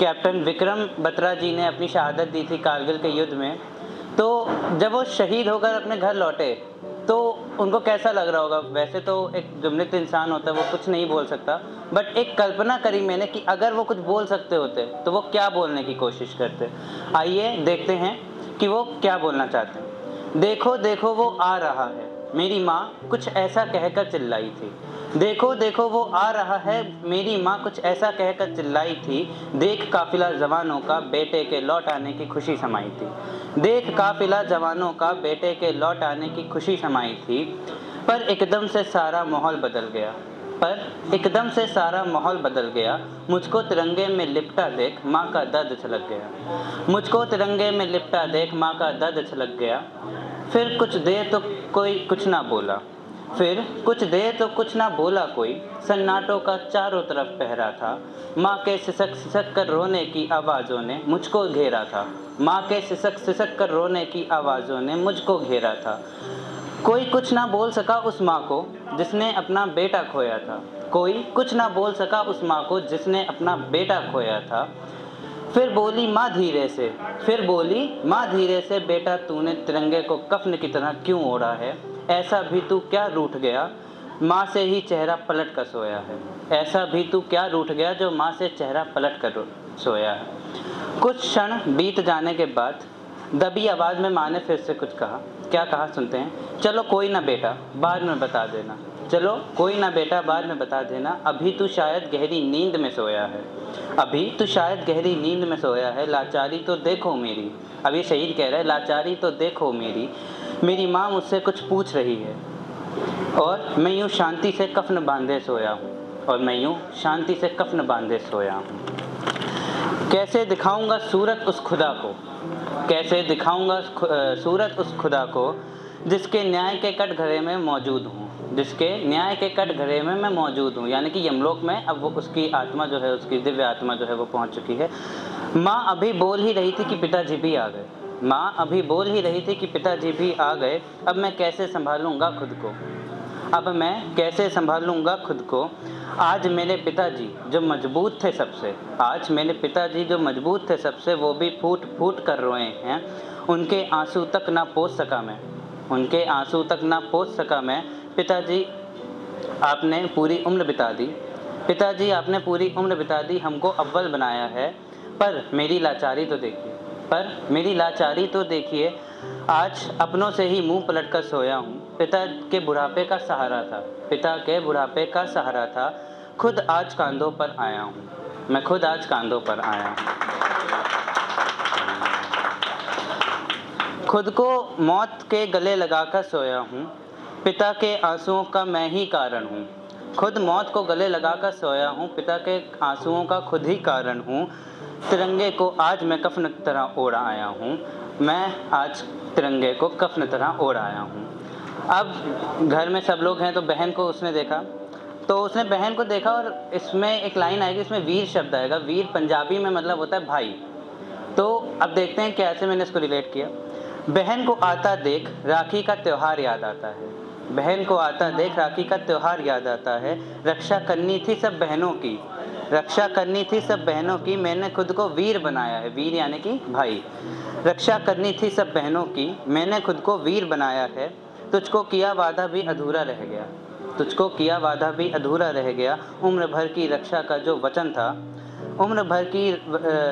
Captain Vikram Batra जी ने अपनी शहादत दी थी कारगिल के युद्ध में, तो जब वो शहीद होकर अपने घर लौटे तो उनको कैसा लग रहा होगा? वैसे तो एक जो मृत इंसान होता है वो कुछ नहीं बोल सकता, बट एक कल्पना करी मैंने कि अगर वो कुछ बोल सकते होते तो वो क्या बोलने की कोशिश करते। आइए देखते हैं कि वो क्या बोलना चाहते हैं। देखो देखो वो आ रहा है, मेरी माँ कुछ ऐसा कहकर चिल्लाई थी। देखो देखो वो आ रहा है, मेरी माँ कुछ ऐसा कहकर चिल्लाई थी। देख काफिला जवानों का बेटे के लौट आने की खुशी समाई थी। देख काफिला जवानों का बेटे के लौट आने की खुशी समाई थी। पर एकदम से सारा माहौल बदल गया, पर एकदम से सारा माहौल बदल गया। मुझको तिरंगे में लिपटा देख माँ का दर्द छलक गया। मुझको तिरंगे में लिपटा देख माँ का दर्द छलक गया। फिर कुछ देर तो कोई कुछ ना बोला, फिर कुछ देर तो कुछ ना बोला कोई। सन्नाटों का चारों तरफ पहरा था। माँ के सिसक सिसक कर रोने की आवाज़ों ने मुझको घेरा था। माँ के सिसक सिसक कर रोने की आवाज़ों ने मुझको घेरा था। कोई कुछ ना बोल सका उस माँ को जिसने अपना बेटा खोया था। कोई कुछ ना बोल सका उस माँ को जिसने अपना बेटा खोया था। फिर बोली माँ धीरे से, फिर बोली माँ धीरे से, बेटा तूने तिरंगे को कफन की तरह क्यों ओढ़ा है? ऐसा भी तू क्या रूठ गया माँ से ही चेहरा पलट कर सोया है? ऐसा भी तू क्या रूठ गया जो माँ से चेहरा पलट कर सोया है? कुछ क्षण बीत जाने के बाद दबी आवाज़ में माँ ने फिर से कुछ कहा। क्या कहा सुनते हैं। चलो कोई ना बेटा, बाद में बता देना। चलो कोई ना बेटा, बाद में बता देना। अभी तू शायद गहरी नींद में सोया है। अभी तू शायद गहरी नींद में सोया है। लाचारी तो देखो मेरी, अब ये शहीद कह रहा है, लाचारी तो देखो मेरी। मेरी माँ मुझसे कुछ पूछ रही है और मैं यूँ शांति से कफन बांधे सोया हूँ, और मैं यूँ शांति से कफन बांधे सोया हूँ। कैसे दिखाऊंगा सूरत उस खुदा को, कैसे दिखाऊंगा सूरत उस खुदा को जिसके न्याय के कटघरे में मौजूद हूँ, जिसके न्याय के कटघरे में मैं मौजूद हूँ। यानी कि यमलोक में अब वो उसकी आत्मा जो है, उसकी दिव्य आत्मा जो है वो पहुँच चुकी है। माँ अभी बोल ही रही थी कि पिताजी भी आ गए। माँ अभी बोल ही रही थी कि पिताजी भी आ गए। अब मैं कैसे संभालूंगा खुद को, अब मैं कैसे संभालूंगा खुद को। आज मेरे पिताजी जो मजबूत थे सबसे, आज मेरे पिताजी जो मजबूत थे सबसे, वो भी फूट फूट कर रोए हैं। उनके आंसू तक ना पोंछ सका मैं, उनके आंसू तक ना पोंछ सका मैं। पिताजी आपने पूरी उम्र बिता दी, पिताजी आपने पूरी उम्र बिता दी, हमको अव्वल बनाया है। पर मेरी लाचारी तो देखिए, पर मेरी लाचारी तो देखिए। आज अपनों से ही मुंह पलट कर सोया हूँ। पिता के बुढ़ापे का सहारा था, पिता के बुढ़ापे का सहारा था। खुद आज कांधों पर आया हूँ, मैं खुद आज कांधों पर आया हूँ। खुद को मौत के गले लगाकर सोया हूँ। पिता के आंसुओं का मैं ही कारण हूँ। खुद मौत को गले लगाकर सोया हूँ। पिता के आंसुओं का खुद ही कारण हूँ। तिरंगे को आज मैं कफन की तरह ओढ़ आया हूँ। मैं आज तिरंगे को कफन तरह ओढ़ आया हूँ। अब घर में सब लोग हैं तो बहन को उसने देखा, तो उसने बहन को देखा और इसमें एक लाइन आएगी, इसमें वीर शब्द आएगा। वीर पंजाबी में मतलब होता है भाई। तो अब देखते हैं कैसे मैंने इसको रिलेट किया। बहन को आता देख राखी का त्यौहार याद आता है। बहन को आता देख राखी का त्यौहार याद आता है। रक्षा करनी थी सब बहनों की, रक्षा करनी थी सब बहनों की। मैंने खुद को वीर बनाया है, वीर यानी कि भाई। रक्षा करनी थी सब बहनों की, मैंने खुद को वीर बनाया है। तुझको किया वादा भी अधूरा रह गया, तुझको किया वादा भी अधूरा रह गया। उम्र भर की रक्षा का जो वचन था, उम्र भर की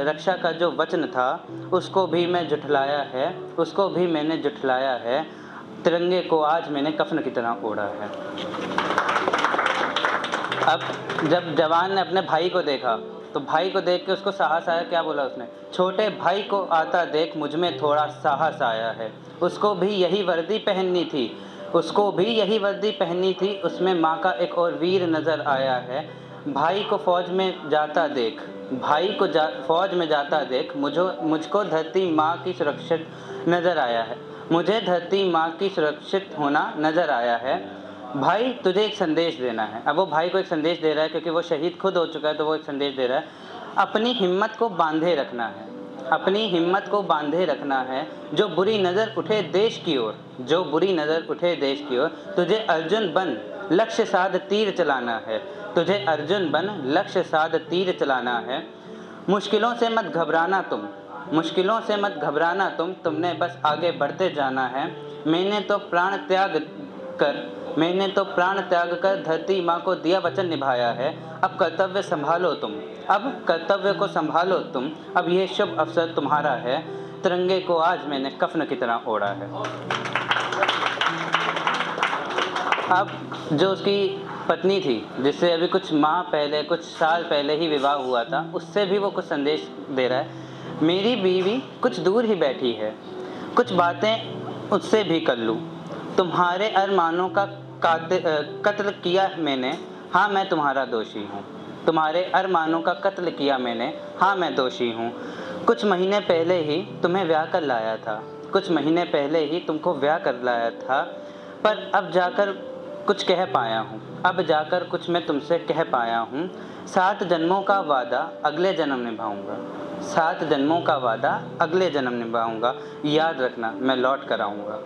रक्षा का जो वचन था, उसको भी मैं जुठलाया है, उसको भी मैंने जुठलाया है। तिरंगे को आज मैंने कफन की तरह ओढ़ा है। अब जब जवान ने अपने भाई को देखा तो भाई को देख के उसको साहस आया। क्या बोला उसने? छोटे भाई को आता देख मुझ में थोड़ा साहस आया है। उसको भी यही वर्दी पहननी थी, उसको भी यही वर्दी पहननी थी। उसमें माँ का एक और वीर नज़र आया है। भाई को फौज में जाता देख, भाई को फौज में जाता देख मुझको धरती माँ की सुरक्षित नज़र आया है। मुझे धरती माँ की सुरक्षित होना नज़र आया है। भाई तुझे एक संदेश देना है। अब वो भाई को एक संदेश दे रहा है, क्योंकि वो शहीद खुद हो चुका है, तो वो एक संदेश दे रहा है। अपनी हिम्मत को बांधे रखना है, अपनी हिम्मत को बांधे रखना है। जो बुरी नज़र उठे देश की ओर, जो बुरी नज़र उठे देश की ओर, तुझे अर्जुन बन लक्ष्य साध तीर चलाना है, तुझे अर्जुन बन लक्ष्य साध तीर चलाना है। मुश्किलों से मत घबराना तुम, मुश्किलों से मत घबराना तुमने बस आगे बढ़ते जाना है। मैंने तो प्राण त्याग कर धरती माँ को दिया वचन निभाया है। अब कर्तव्य संभालो तुम, अब कर्तव्य को संभालो तुम, अब ये शुभ अवसर तुम्हारा है। तिरंगे को आज मैंने कफन की तरह ओढ़ा है। अब जो उसकी पत्नी थी, जिससे अभी कुछ माह पहले, कुछ साल पहले ही विवाह हुआ था, उससे भी वो कुछ संदेश दे रहा है। मेरी बीवी कुछ दूर ही बैठी है, कुछ बातें उससे भी कर लूँ। तुम्हारे अरमानों का कत्ल किया मैंने, हाँ मैं तुम्हारा दोषी हूँ। तुम्हारे अरमानों का कत्ल किया मैंने, हाँ मैं दोषी हूँ। कुछ महीने पहले ही तुम्हें ब्याह कर लाया था, कुछ महीने पहले ही तुमको ब्याह कर लाया था, पर अब जाकर कुछ कह पाया हूँ, अब जाकर कुछ मैं तुमसे कह पाया हूँ। 7 जन्मों का वादा अगले जन्म निभाऊंगा, 7 जन्मों का वादा अगले जन्म निभाऊंगा। याद रखना मैं लौट कर आऊँगा।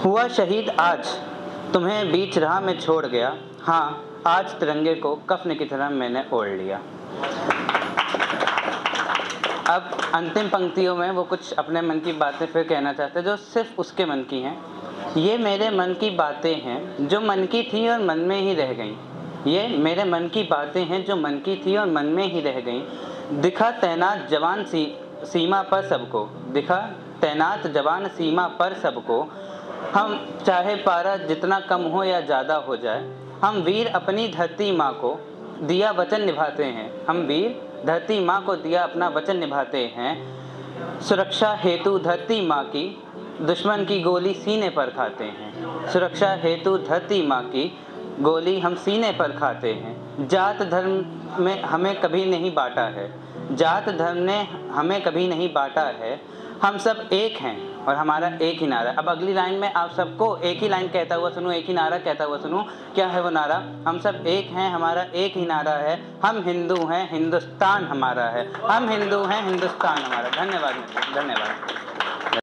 हुआ शहीद आज, तुम्हें बीच राह में छोड़ गया, हाँ आज तिरंगे को कफन की तरह मैंने ओढ़ लिया। अब अंतिम पंक्तियों में वो कुछ अपने मन की बातें फिर कहना चाहते हैं, जो सिर्फ उसके मन की हैं। ये मेरे मन की बातें हैं जो मन की थी और मन में ही रह गईं। ये मेरे मन की बातें हैं जो मन की थी और मन में ही रह गईं। दिखा तैनात जवान सीमा पर सबको, दिखा तैनात जवान सीमा पर सबको। हम चाहे पारा जितना कम हो या ज़्यादा हो जाए, हम वीर अपनी धरती माँ को दिया वचन निभाते हैं। हम वीर धरती माँ को दिया अपना वचन निभाते हैं। सुरक्षा हेतु धरती माँ की दुश्मन की गोली सीने पर खाते हैं। सुरक्षा हेतु धरती माँ की गोली हम सीने पर खाते हैं। जात धर्म में हमें कभी नहीं बांटा है, जात धर्म ने हमें कभी नहीं बांटा है। हम सब एक हैं और हमारा एक ही नारा। अब अगली लाइन में आप सबको एक ही लाइन कहता हुआ सुनूं, एक ही नारा कहता हुआ सुनूं। क्या है वो नारा? हम सब एक हैं, हमारा एक ही नारा है। हम हिंदू हैं, हिंदुस्तान हमारा है। हम हिंदू हैं, हिंदुस्तान हमारा। धन्यवाद, धन्यवाद।